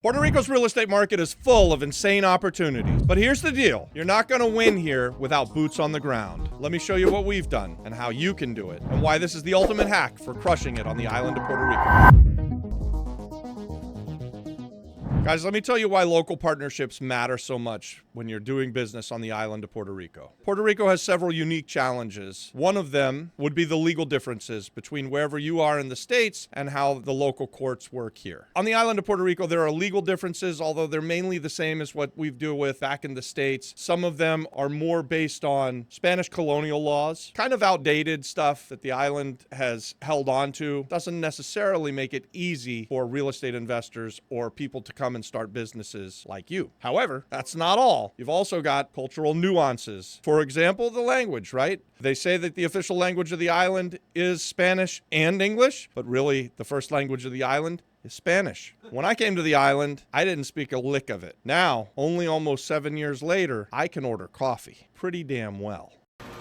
Puerto Rico's real estate market is full of insane opportunities. But here's the deal. You're not going to win here without boots on the ground. Let me show you what we've done and how you can do it, and why this is the ultimate hack for crushing it on the island of Puerto Rico. Guys, let me tell you why local partnerships matter so much when you're doing business on the island of Puerto Rico. Puerto Rico has several unique challenges. One of them would be the legal differences between wherever you are in the States and how the local courts work here. On the island of Puerto Rico, there are legal differences, although they're mainly the same as what we deal with back in the States. Some of them are more based on Spanish colonial laws, kind of outdated stuff that the island has held on to. Doesn't necessarily make it easy for real estate investors or people to come and start businesses like you. However, that's not all. You've also got cultural nuances. For example, the language, right? They say that the official language of the island is Spanish and English, but really the first language of the island is Spanish. When I came to the island, I didn't speak a lick of it. Now, only almost 7 years later, I can order coffee pretty damn well.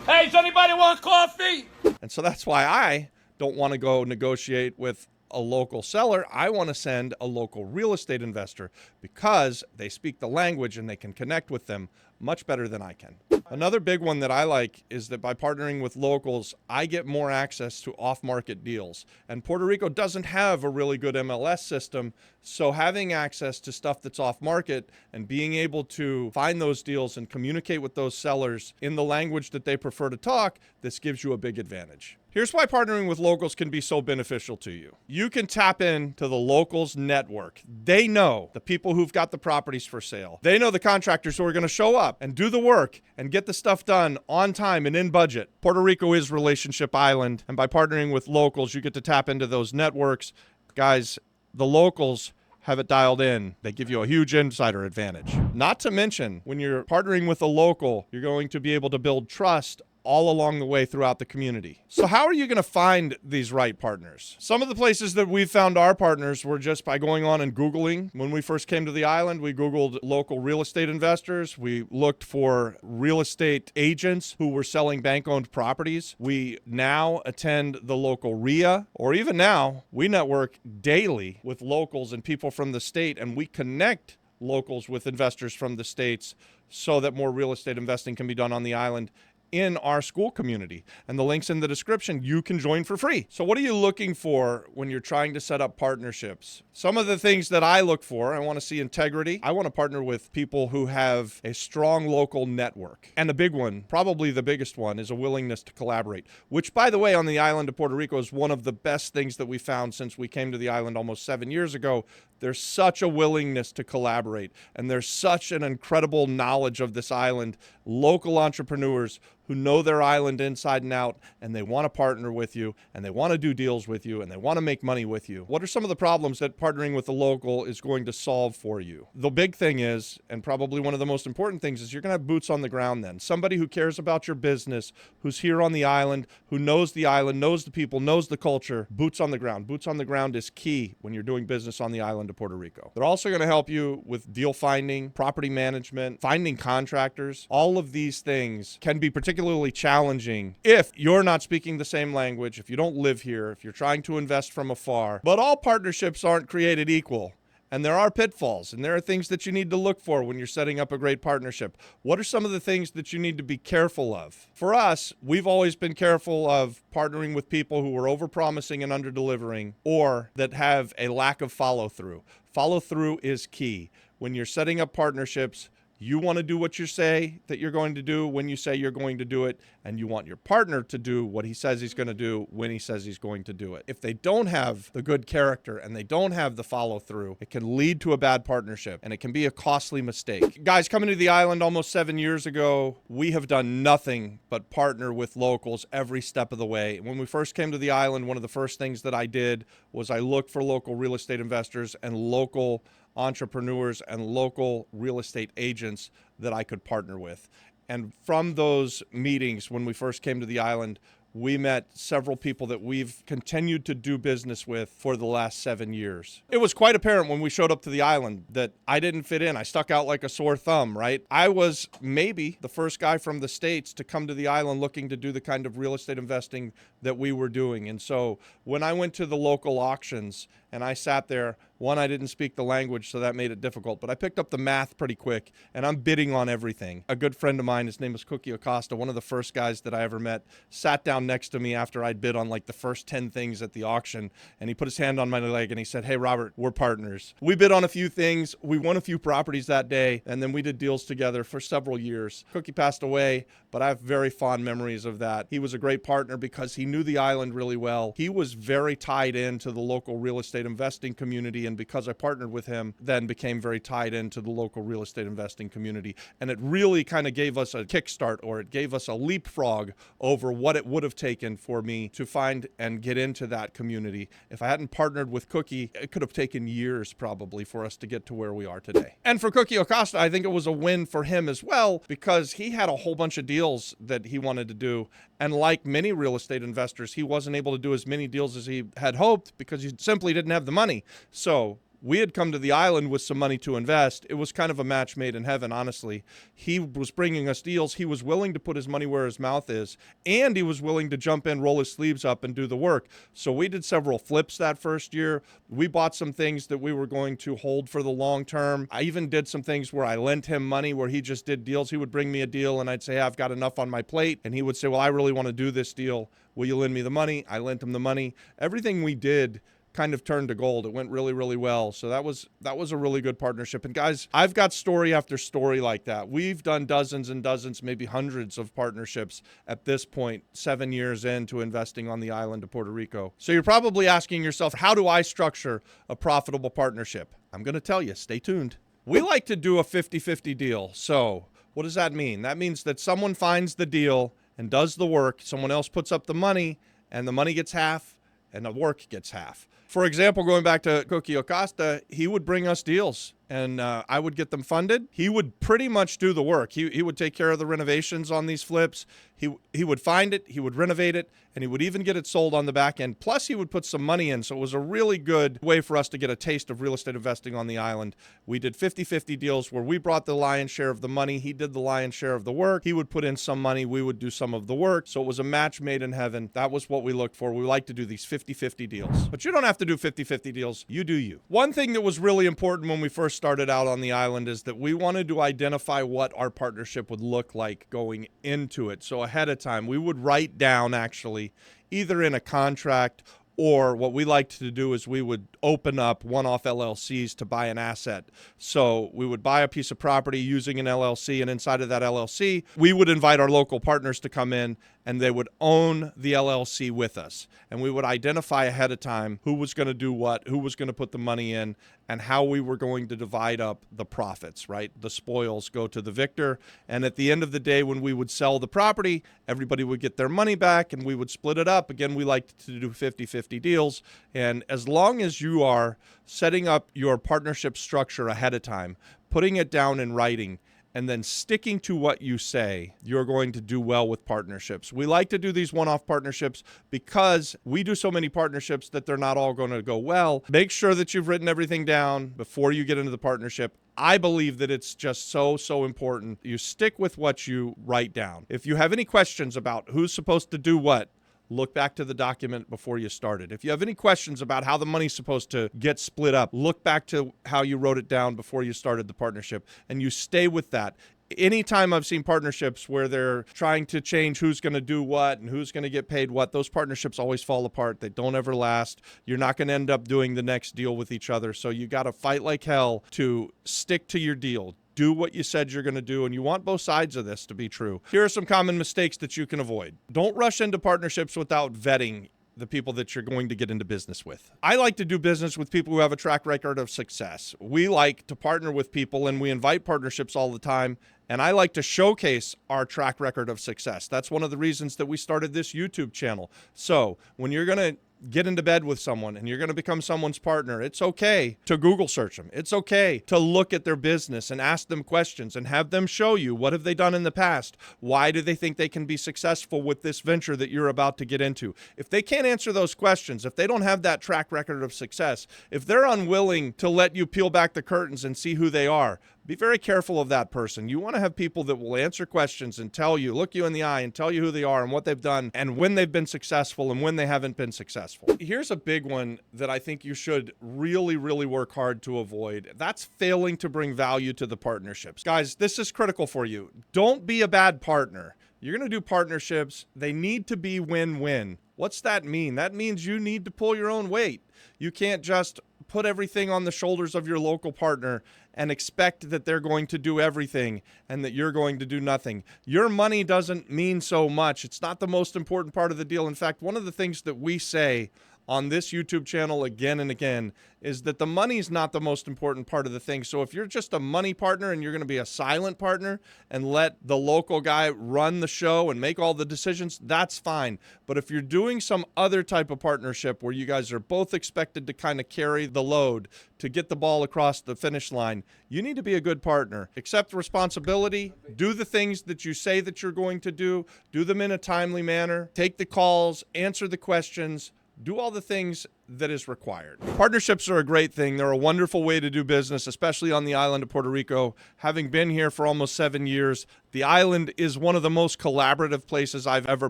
Hey, does anybody want coffee? And so that's why I don't want to go negotiate with a local seller. I want to send a local real estate investor because they speak the language and they can connect with them much better than I can. Another big one that I like is that by partnering with locals, I get more access to off-market deals. And Puerto Rico doesn't have a really good MLS system, so having access to stuff that's off-market and being able to find those deals and communicate with those sellers in the language that they prefer to talk, this gives you a big advantage. Here's why partnering with locals can be so beneficial to you. You can tap into the locals network. They know the people who've got the properties for sale. They know the contractors who are going to show up and do the work and get the stuff done on time and in budget. Puerto Rico is Relationship Island, and by partnering with locals, you get to tap into those networks. Guys, the locals have it dialed in. They give you a huge insider advantage. Not to mention, when you're partnering with a local, you're going to be able to build trust all along the way throughout the community. So how are you going to find these right partners? Some of the places that we've found our partners were just by going on and Googling. When we first came to the island, we Googled local real estate investors. We looked for real estate agents who were selling bank-owned properties. We now attend the local RIA, or even now, we network daily with locals and people from the state, and we connect locals with investors from the states so that more real estate investing can be done on the island in our school community. And the link's in the description. You can join for free. So what are you looking for when you're trying to set up partnerships? Some of the things that I look for, I want to see integrity. I want to partner with people who have a strong local network. And a big one, probably the biggest one, is a willingness to collaborate, which, by the way, on the island of Puerto Rico is one of the best things that we found since we came to the island almost 7 years ago. There's such a willingness to collaborate, and there's such an incredible knowledge of this island. Local entrepreneurs who know their island inside and out, and they want to partner with you, and they want to do deals with you, and they want to make money with you. What are some of the problems that partnering with a local is going to solve for you? The big thing is, and probably one of the most important things, is you're going to have boots on the ground then. Somebody who cares about your business, who's here on the island, who knows the island, knows the people, knows the culture. Boots on the ground. Boots on the ground is key when you're doing business on the island of Puerto Rico. They're also going to help you with deal finding, property management, finding contractors. All of these things can be particularly challenging if you're not speaking the same language, if you don't live here, if you're trying to invest from afar. But all partnerships aren't created equal. And there are pitfalls, and there are things that you need to look for when you're setting up a great partnership. What are some of the things that you need to be careful of? For us, we've always been careful of partnering with people who are overpromising and underdelivering, or that have a lack of follow-through. Follow-through is key. When you're setting up partnerships, you want to do what you say that you're going to do when you say you're going to do it, and you want your partner to do what he says he's going to do when he says he's going to do it. If they don't have the good character and they don't have the follow-through, it can lead to a bad partnership, and it can be a costly mistake. Guys, coming to the island almost 7 years ago, we have done nothing but partner with locals every step of the way. When we first came to the island, one of the first things that I did was I looked for local real estate investors and local entrepreneurs and local real estate agents that I could partner with. And from those meetings, when we first came to the island, we met several people that we've continued to do business with for the last 7 years. It was quite apparent when we showed up to the island that I didn't fit in. I stuck out like a sore thumb, right? I was maybe the first guy from the States to come to the island looking to do the kind of real estate investing that we were doing. And so when I went to the local auctions and I sat there One, I didn't speak the language, so that made it difficult, but I picked up the math pretty quick, and I'm bidding on everything. A good friend of mine, his name was Cookie Acosta, one of the first guys that I ever met, sat down next to me after I'd bid on like the first 10 things at the auction, and he put his hand on my leg and he said, "Hey, Robert, we're partners." We bid on a few things. We won a few properties that day, and then we did deals together for several years. Cookie passed away, but I have very fond memories of that. He was a great partner because he knew the island really well. He was very tied into the local real estate investing community, and because I partnered with him, then became very tied into the local real estate investing community. And it really kind of gave us a kickstart, or it gave us a leapfrog over what it would have taken for me to find and get into that community. If I hadn't partnered with Cookie, it could have taken years probably for us to get to where we are today. And for Cookie Acosta, I think it was a win for him as well, because he had a whole bunch of deals that he wanted to do. And like many real estate investors, he wasn't able to do as many deals as he had hoped because he simply didn't have the money. So we had come to the island with some money to invest. It was kind of a match made in heaven, honestly. He was bringing us deals. He was willing to put his money where his mouth is, and he was willing to jump in, roll his sleeves up, and do the work. So we did several flips that first year. We bought some things that we were going to hold for the long term. I even did some things where I lent him money, where he just did deals. He would bring me a deal, and I'd say, "I've got enough on my plate." And he would say, "Well, I really want to do this deal. Will you lend me the money?" I lent him the money. Everything we did kind of turned to gold. It went really, really well. So that was a really good partnership. And guys, I've got story after story like that. We've done dozens and dozens, maybe hundreds of partnerships at this point, 7 years into investing on the island of Puerto Rico. So you're probably asking yourself, how do I structure a profitable partnership? I'm going to tell you, stay tuned. We like to do a 50-50 deal. So what does that mean? That means that someone finds the deal and does the work. Someone else puts up the money, and the money gets half and the work gets half. For example, going back to Cookie Acosta, he would bring us deals, and I would get them funded. He would pretty much do the work. He would take care of the renovations on these flips. He would find it, he would renovate it, and he would even get it sold on the back end. Plus, he would put some money in, so it was a really good way for us to get a taste of real estate investing on the island. We did 50-50 deals where we brought the lion's share of the money. He did the lion's share of the work. He would put in some money. We would do some of the work. So it was a match made in heaven. That was what we looked for. We like to do these 50-50 deals. But you don't have to do 50-50 deals. You do you. One thing that was really important when we first started out on the island is that we wanted to identify what our partnership would look like going into it. So ahead of time, we would write down, actually, either in a contract, or what we liked to do is we would open up one-off LLCs to buy an asset. So we would buy a piece of property using an LLC, and inside of that LLC, we would invite our local partners to come in, and they would own the LLC with us. And we would identify ahead of time who was going to do what, who was going to put the money in, and how we were going to divide up the profits, right? The spoils go to the victor. And at the end of the day, when we would sell the property, everybody would get their money back, and we would split it up. Again, we liked to do 50-50 deals. And as long as you are setting up your partnership structure ahead of time, putting it down in writing, and then sticking to what you say, you're going to do well with partnerships. We like to do these one-off partnerships because we do so many partnerships that they're not all going to go well. Make sure that you've written everything down before you get into the partnership. I believe that it's just so important. You stick with what you write down. If you have any questions about who's supposed to do what, look back to the document before you started. If you have any questions about how the money's supposed to get split up, look back to how you wrote it down before you started the partnership, and you stay with that. Anytime I've seen partnerships where they're trying to change who's going to do what and who's going to get paid what, those partnerships always fall apart. They don't ever last. You're not going to end up doing the next deal with each other. So you got to fight like hell to stick to your deal. Do what you said you're going to do, and you want both sides of this to be true. Here are some common mistakes that you can avoid. Don't rush into partnerships without vetting the people that you're going to get into business with. I like to do business with people who have a track record of success. We like to partner with people, and we invite partnerships all the time, and I like to showcase our track record of success. That's one of the reasons that we started this YouTube channel. So when you're going to get into bed with someone and you're going to become someone's partner, it's okay to Google search them. It's okay to look at their business and ask them questions and have them show you what have they done in the past. Why do they think they can be successful with this venture that you're about to get into? If they can't answer those questions, if they don't have that track record of success, if they're unwilling to let you peel back the curtains and see who they are, Be very careful of that person. You want to have people that will answer questions and tell you, look you in the eye and tell you who they are and what they've done and when they've been successful and when they haven't been successful. Here's a big one that I think you should really, really work hard to avoid. That's failing to bring value to the partnerships. Guys, this is critical for you. Don't be a bad partner. You're going to do partnerships. They need to be win-win. What's that mean? That means you need to pull your own weight. You can't just put everything on the shoulders of your local partner and expect that they're going to do everything and that you're going to do nothing. Your money doesn't mean so much. It's not the most important part of the deal. In fact, one of the things that we say on this YouTube channel again and again is that the money's not the most important part of the thing. So if you're just a money partner and you're going to be a silent partner and let the local guy run the show and make all the decisions, that's fine. But if you're doing some other type of partnership where you guys are both expected to kind of carry the load to get the ball across the finish line, you need to be a good partner. Accept responsibility, do the things that you say that you're going to do them in a timely manner, take the calls, answer the questions, do all the things that is required. Partnerships are a great thing. They're a wonderful way to do business, especially on the island of Puerto Rico. Having been here for almost 7 years, the island is one of the most collaborative places I've ever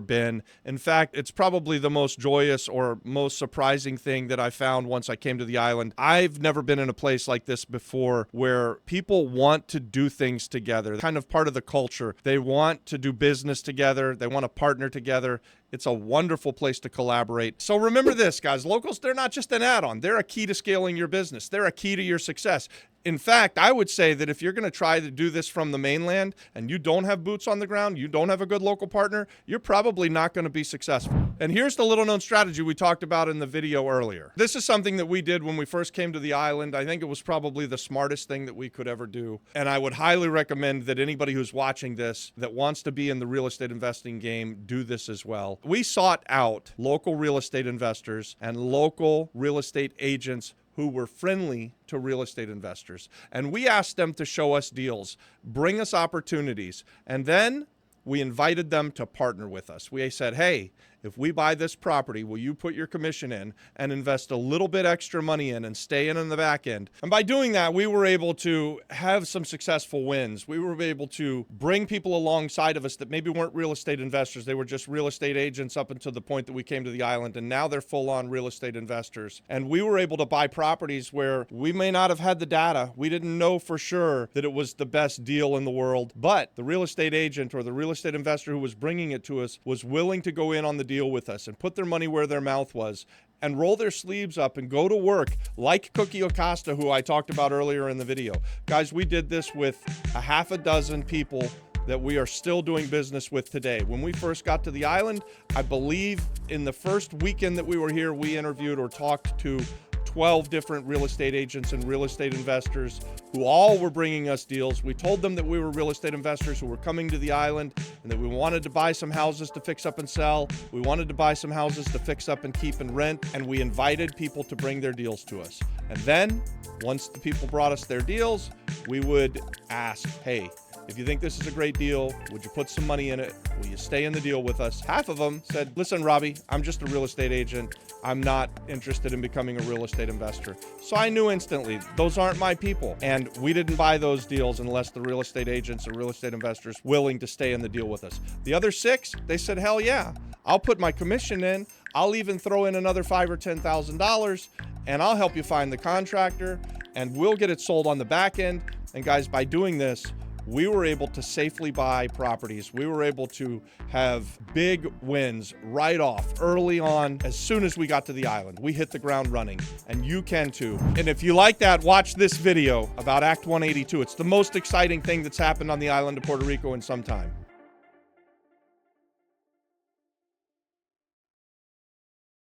been. In fact, it's probably the most joyous or most surprising thing that I found once I came to the island. I've never been in a place like this before where people want to do things together, kind of part of the culture. They want to do business together. They want to partner together. It's a wonderful place to collaborate. So remember this, guys. Locals, they're not just an add-on. They're a key to scaling your business. They're a key to your success. In fact, I would say that if you're going to try to do this from the mainland and you don't have boots on the ground, you don't have a good local partner, you're probably not going to be successful. And here's the little known strategy we talked about in the video earlier. This is something that we did when we first came to the island. I think it was probably the smartest thing that we could ever do. And I would highly recommend that anybody who's watching this that wants to be in the real estate investing game do this as well. We sought out local real estate investors and local real estate agents who were friendly to real estate investors. And we asked them to show us deals, bring us opportunities, and then we invited them to partner with us. We said, hey, if we buy this property, will you put your commission in and invest a little bit extra money in and stay in on the back end? And by doing that, we were able to have some successful wins. We were able to bring people alongside of us that maybe weren't real estate investors. They were just real estate agents up until the point that we came to the island, and now they're full-on real estate investors. And we were able to buy properties where we may not have had the data. We didn't know for sure that it was the best deal in the world, but the real estate agent or the real estate investor who was bringing it to us was willing to go in on the deal with us and put their money where their mouth was and roll their sleeves up and go to work like Cookie Acosta, who I talked about earlier in the video. Guys, we did this with a half a dozen people that we are still doing business with today. When we first got to the island, I believe in the first weekend that we were here, we interviewed or talked to 12 different real estate agents and real estate investors who all were bringing us deals. We told them that we were real estate investors who were coming to the island and that we wanted to buy some houses to fix up and sell. We wanted to buy some houses to fix up and keep and rent, and we invited people to bring their deals to us. And then once the people brought us their deals, we would ask, hey, if you think this is a great deal, would you put some money in it? Will you stay in the deal with us? Half of them said, listen, Robbie, I'm just a real estate agent. I'm not interested in becoming a real estate investor. So I knew instantly, those aren't my people. And we didn't buy those deals unless the real estate agents or real estate investors willing to stay in the deal with us. The other 6, they said, hell yeah, I'll put my commission in. I'll even throw in another $5,000 or $10,000 and I'll help you find the contractor and we'll get it sold on the back end. And guys, by doing this, we were able to safely buy properties. We were able to have big wins right off early on. As soon as we got to the island, we hit the ground running, and you can too. And if you like that, watch this video about Act 182. It's the most exciting thing that's happened on the island of Puerto Rico in some time.